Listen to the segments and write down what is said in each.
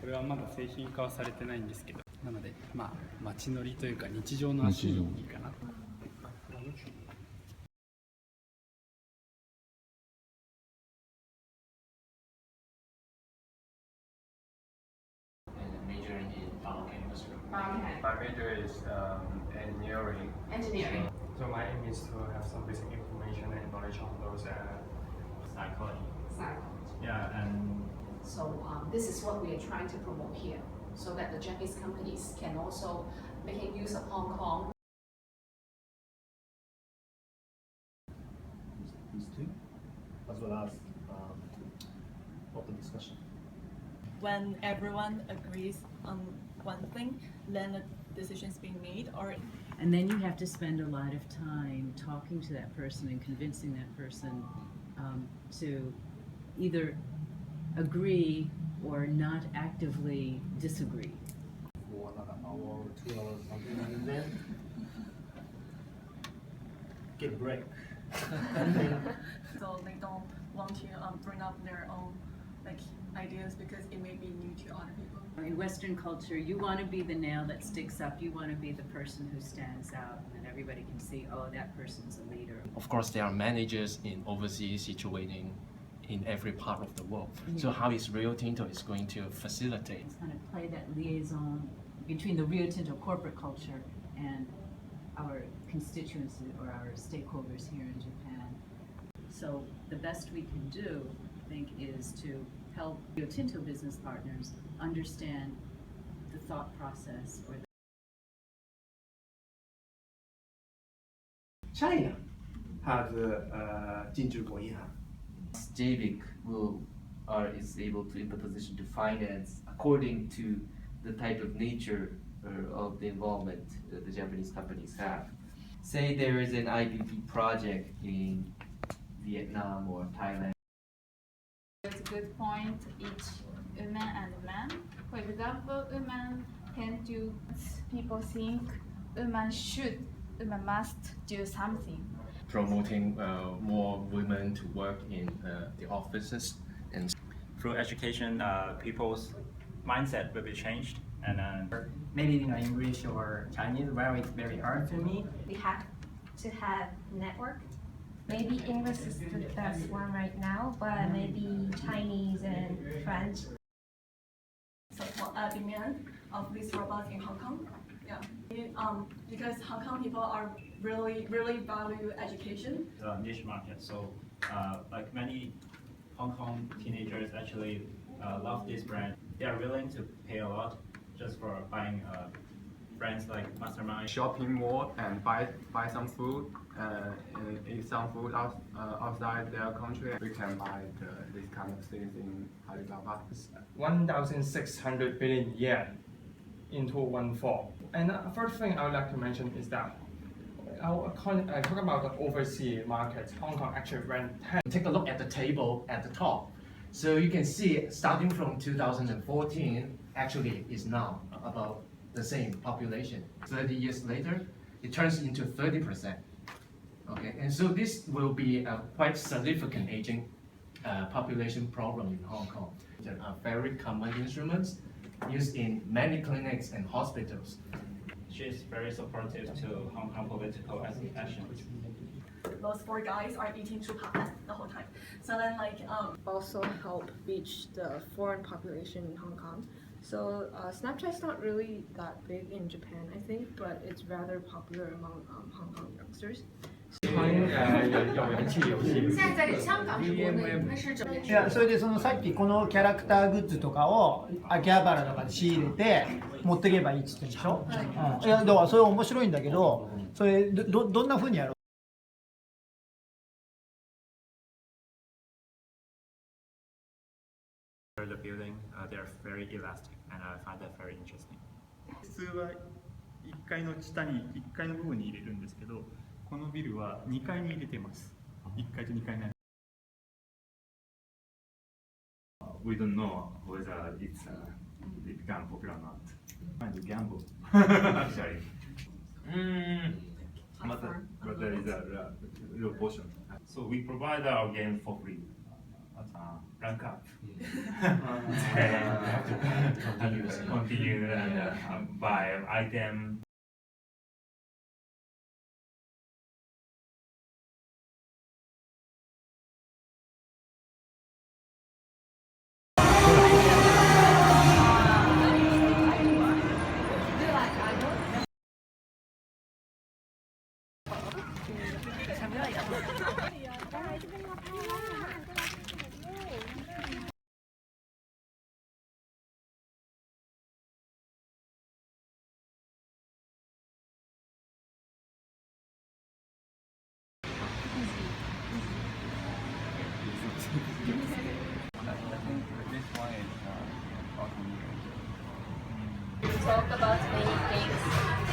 れはまだ製品化はされてないんですけど、なのでまあ街乗りというか日常の足にいいかな。My major is engineering. Engineering. So my aim is to have some basic information and knowledge on those psychology. Psychology. Yeah, and so this is what we are trying to promote here, so that the Japanese companies can also making use of Hong Kong. These two, as well as open discussion. When everyone agrees on one thing, then a decision is being made, and then you have to spend a lot of time talking to that person and convincing that person to either agree or not actively disagree. For another hour or 2 hours, something, and then get a break. so they don't want to bring up their own ideas because it may be new to other people. In Western culture, you want to be the nail that sticks up. You want to be the person who stands out, and everybody can see, oh, that person's a leader. Of course, there are managers in overseas situating in every part of the world. So how is Rio Tinto is going to facilitate? It's going to play that liaison between the Rio Tinto corporate culture and our constituents or our stakeholders here in Japan. So the best we can do, I think, is to help Rio Tinto business partners understand the thought process or China has Tinto Goya. JBIC is able to in the position to finance according to the type of nature of the involvement that the Japanese companies have. Say there is an IPP project in Vietnam or Thailand. It's a good point, each woman and man. For example, women tend to, people think women must do something. Promoting more women to work in the offices, and through education, people's mindset will be changed. And maybe English or Chinese, where it's very hard for me. We have to have network. Maybe English is the best one right now, but maybe Chinese and French. So for demand of these robots in Hong Kong, yeah, because Hong Kong people are really value education. Niche market. So like many Hong Kong teenagers actually love this brand. They are willing to pay a lot just for buying brands like Mastermind. Shopping mall and buy some food, eat some food outside their country. We can buy this kind of things in Alibaba. 1,600 billion yen in 2014. And first thing I would like to mention is that I talk about the overseas markets. Hong Kong actually ranked 10. take a look at the table at the top. So you can see starting from 2014, actually is now about the same population. 30 years later, it turns into 30%. Okay, and so this will be a quite significant aging population problem in Hong Kong. There are very common instruments used in many clinics and hospitals. She's very supportive to Hong Kong political action. Those four guys are eating chupa the whole time. So then also help reach the foreign population in Hong Kong. So Snapchat's not really that big in Japan, I think, but it's rather popular among Hong Kong youngsters. いや、それでそのさっきこのキャラクターグッズとかを秋葉原とかで仕入れて持っていけばいいっつってんでしょ、いやだからそれ面白いんだけど、それどんな風にやろう。 The building, they are very elastic, and I find that very interesting. 普通は1階の下に1階の部分に入れるんですけど、このビルは2階に入れてます。1階と2階に。We don't know whether it become popular or not. And you gamble, actually. But there is a real portion. So we provide our game for free. Rank up. continue and buy item. We talked about many things,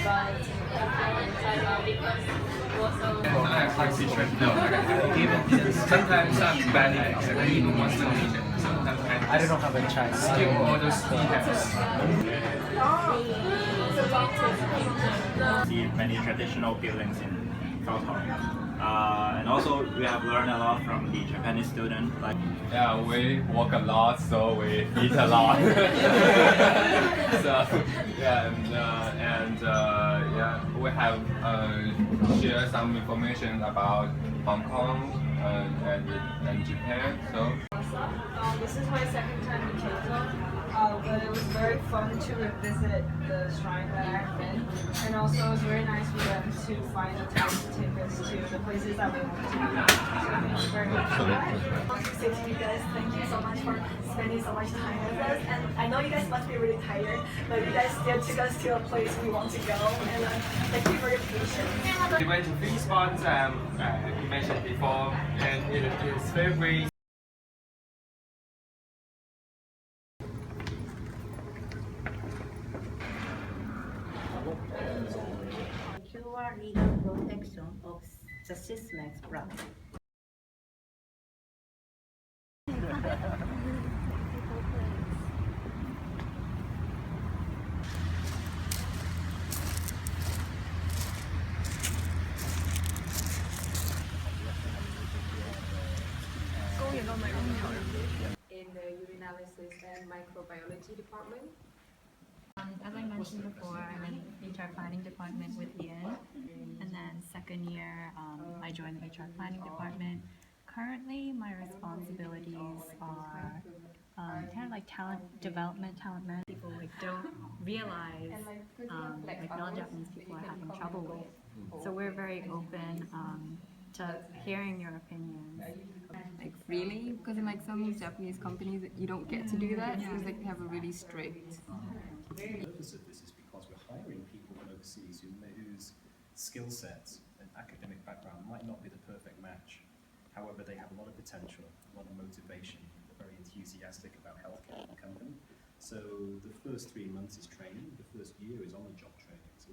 but in Taiwan because Sometimes I'm bad at it, even once in a week. Sometimes I don't know how to try. Skip all those details. See many traditional buildings in KYOTO. And also we have learned a lot from the Japanese student. Like we walk a lot, so we eat a lot. So we have shared some information about Hong Kong and Japan. So this is my second time in Kyoto, but it was very fun to revisit the shrine that I've been, and also it was very nice for them to find the time to take us to the places that we want to be. So very much for that. I want to say to you guys, thank you so much for spending so much time with us. And I know you guys must be really tired, but you guys still took us to a place we want to go. And thank you for your patience. We went to 3 spots you mentioned before, and it is very great. QR legal protection of the SYSMEX brand. In the urinalysis and microbiology department. As I mentioned before, I'm in HR planning department with Ian, and then second year I joined the HR planning department. Currently, my responsibilities are kind of like talent development, talent management. People don't realize non-Japanese people are having trouble with. So we're very open to hearing your opinions. Like really? Because in like some Japanese companies you don't get to do that because like they have a really strict. The purpose of this is because we're hiring people from overseas whose skill sets and academic background might not be the perfect match. However, they have a lot of potential, a lot of motivation, they're very enthusiastic about healthcare in the company. So the first 3 months is training, the first year is on-the-job training. So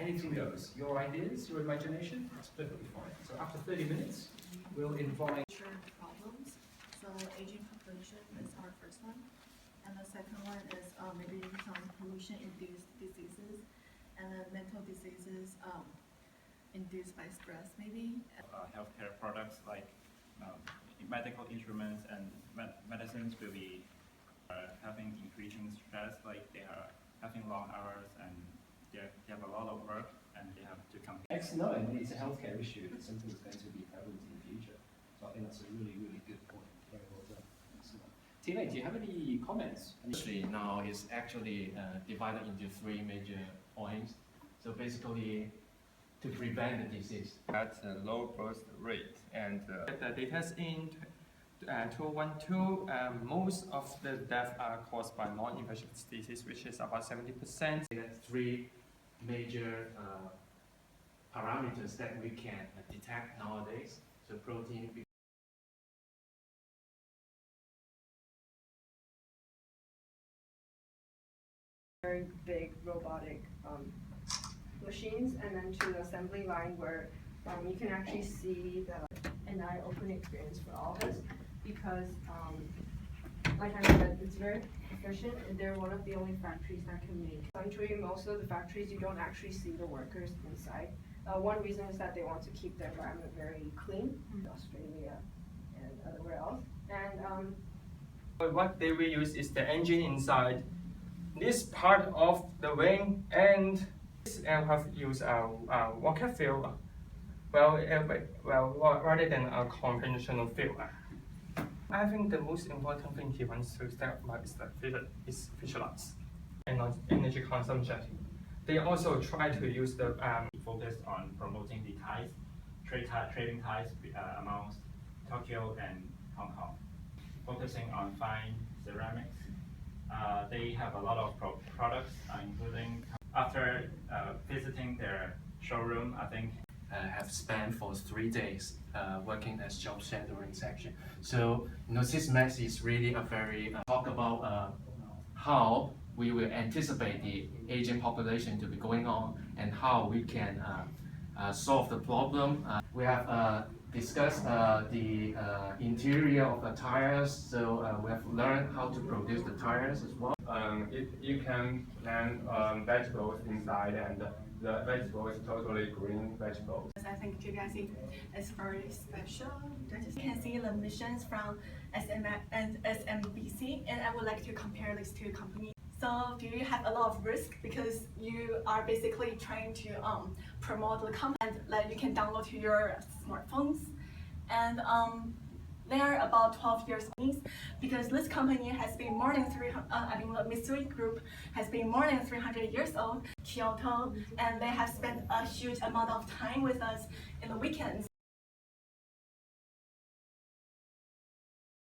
anything goes. Your ideas, your imagination, that's perfectly fine. So after 30 minutes, we'll invite problems. So aging population is our first one. And the second one is maybe some pollution-induced diseases, and then mental diseases induced by stress, maybe. Healthcare products like medical instruments and medicines will be having increasing stress, like they are having long hours and they have a lot of work and they have to compete. Excellent. It's a healthcare issue. It's something that's going to be prevalent in the future. So I think that's a really, really good point. Very well done. Excellent. Tina, do you have any comments? Now is actually divided into 3 major points. So basically, to prevent the disease at a low birth rate, and the data in 2012, most of the deaths are caused by non-infectious disease, which is about 70%. 3 major parameters that we can detect nowadays. So protein. Very big robotic machines, and then to the assembly line where you can actually see an eye-opening experience for all of us, because like I said, it's very efficient, and they're one of the only factories that can make. Country, most of the factories you don't actually see the workers inside. One reason is that they want to keep the environment very clean, in Australia and everywhere else. And What they will use is the engine inside. This part of the wing and this aircraft use a rocket fuel, rather than a conventional fuel. I think the most important thing he wants to step about is visualize and not energy consumption. They also try to use the focus on promoting the ties, trading ties amongst Tokyo and Hong Kong, focusing on fine ceramics. They have a lot of products, including after visiting their showroom, I think. Have spent for 3 days working as job shadowing section. So, SYSMEX is really a very talk about how we will anticipate the aging population to be going on and how we can solve the problem. We have discussed the interior of the tires, so we have learned how to produce the tires as well. You can plant vegetables inside, and the vegetable is totally green vegetables. I think JBIC is very special. You can see the missions from SMX and SMBC, and I would like to compare these two companies. So do you have a lot of risk because you are basically trying to promote the content that you can download to your smartphones, and they are about 12 years old because this company has been more than the Mitsubishi Group has been more than 300 years old, KYOTO, and they have spent a huge amount of time with us in the weekends.